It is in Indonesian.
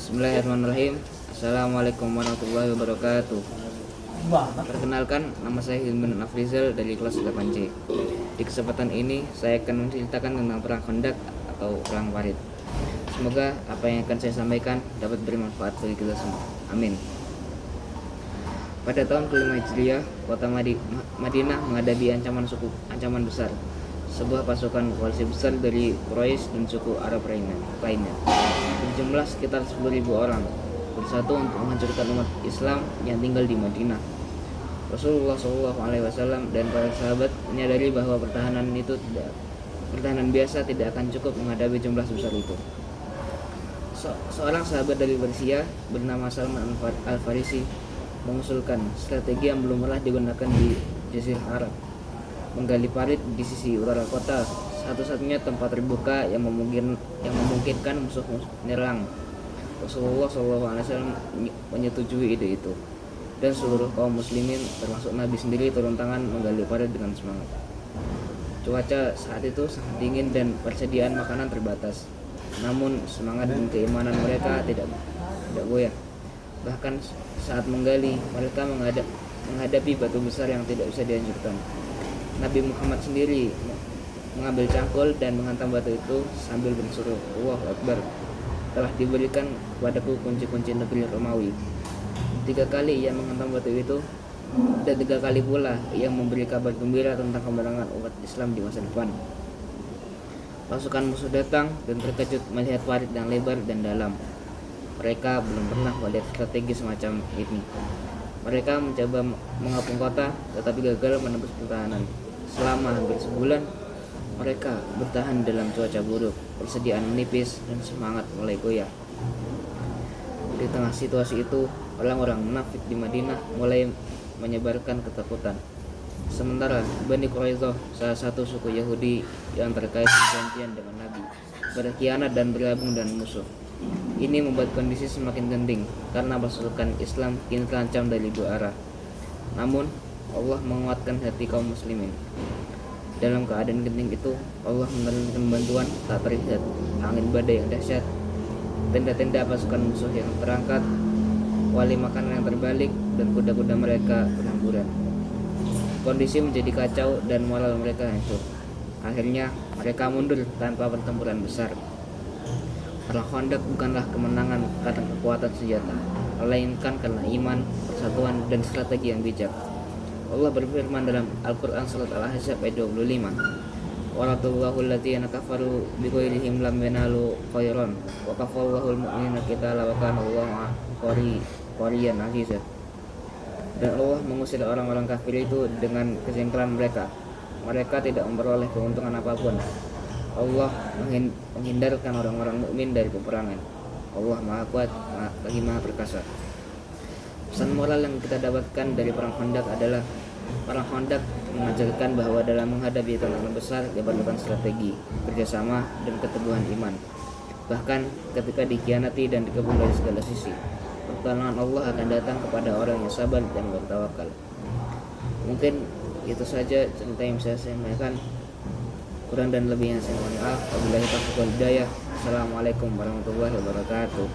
Bismillahirrahmanirrahim. Assalamualaikum warahmatullahi wabarakatuh. Perkenalkan, nama saya Hilman Afrizal dari kelas 8C. Di kesempatan ini saya akan menceritakan tentang perang Khandaq atau perang Parit. Semoga apa yang akan saya sampaikan dapat bermanfaat bagi kita semua. Amin. Pada tahun ke-5 Hijriah, kota Madinah menghadapi ancaman besar. Sebuah pasukan koalisi besar dari Quraisy dan suku Arab lainnya, berjumlah sekitar 10.000 orang, bersatu untuk menghancurkan umat Islam yang tinggal di Madinah. Rasulullah SAW dan para sahabat menyadari bahwa pertahanan biasa tidak akan cukup menghadapi jumlah sebesar itu. Seorang sahabat dari Persia bernama Salman Al-Farisi mengusulkan strategi yang belum pernah digunakan di Jazirah Arab, menggali parit di sisi utara kota, satu-satunya tempat terbuka yang memungkinkan musuh menyerang. Rasulullah SAW menyetujui ide itu, dan seluruh kaum muslimin termasuk Nabi sendiri turun tangan menggali parit dengan semangat. Cuaca saat itu sangat dingin dan persediaan makanan terbatas, namun semangat dan keimanan mereka tidak goyah. Bahkan saat menggali, mereka menghadapi batu besar yang tidak bisa dihancurkan. Nabi Muhammad sendiri mengambil cangkul dan menghantam batu itu sambil berseru, "Allahu Akbar, telah diberikan kepadaku kunci-kunci negeri Romawi." 3 kali ia menghantam batu itu, dan 3 kali pula ia memberi kabar gembira tentang kemenangan umat Islam di masa depan. Pasukan musuh datang dan terkejut melihat parit yang lebar dan dalam. Mereka belum pernah melihat strategi semacam ini. Mereka mencoba mengepung kota, tetapi gagal menembus pertahanan. Selama hampir sebulan, mereka bertahan dalam cuaca buruk, persediaan menipis, dan semangat mulai goyah. Di tengah situasi itu, orang-orang munafik di Madinah mulai menyebarkan ketakutan. Sementara Bani Quraisyah, salah satu suku Yahudi yang terkait perjanjian dengan Nabi, berkhianat dan bergabung dengan musuh. Ini membuat kondisi semakin genting karena pasukan Islam kini terancam dari 2 arah. Namun Allah menguatkan hati kaum muslimin. Dalam keadaan genting itu, Allah menurunkan bantuan tak terlihat, angin badai yang dahsyat, tenda-tenda pasukan musuh yang terangkat, wali makanan yang terbalik, dan kuda-kuda mereka berhamburan. Kondisi menjadi kacau dan moral mereka hancur. Akhirnya mereka mundur tanpa pertempuran besar. Perang Khandaq bukanlah kemenangan karena kekuatan senjata, melainkan karena iman, persatuan, dan strategi yang bijak. Allah berfirman dalam Al-Quran Surat Al-Ahzab ayat 25, "Waradullahu alladziina kafaru bighairihim lam yanalu khairan wa kafallahu al-mu'minina qitala wa kana Allahu qawiyyan azizan." Dan Allah mengusir orang-orang kafir itu dengan kejengkelan mereka. Mereka tidak memperoleh keuntungan apapun. Allah menghindarkan orang-orang mukmin dari peperangan. Allah Maha Kuat lagi Maha Perkasa. Pesan moral yang kita dapatkan dari perang Khandaq adalah perang Khandaq mengajarkan bahwa dalam menghadapi tantangan besar diperlukan strategi, kerjasama, dan keteguhan iman. Bahkan ketika dikhianati dan dikepung dari segala sisi, pertolongan Allah akan datang kepada orang yang sabar dan bertawakal. Mungkin itu saja cerita yang bisa saya sampaikan. Kurang dan lebihnya saya mohon maaf. Wabillahi taufiq wal hidayah. Assalamualaikum warahmatullahi wabarakatuh.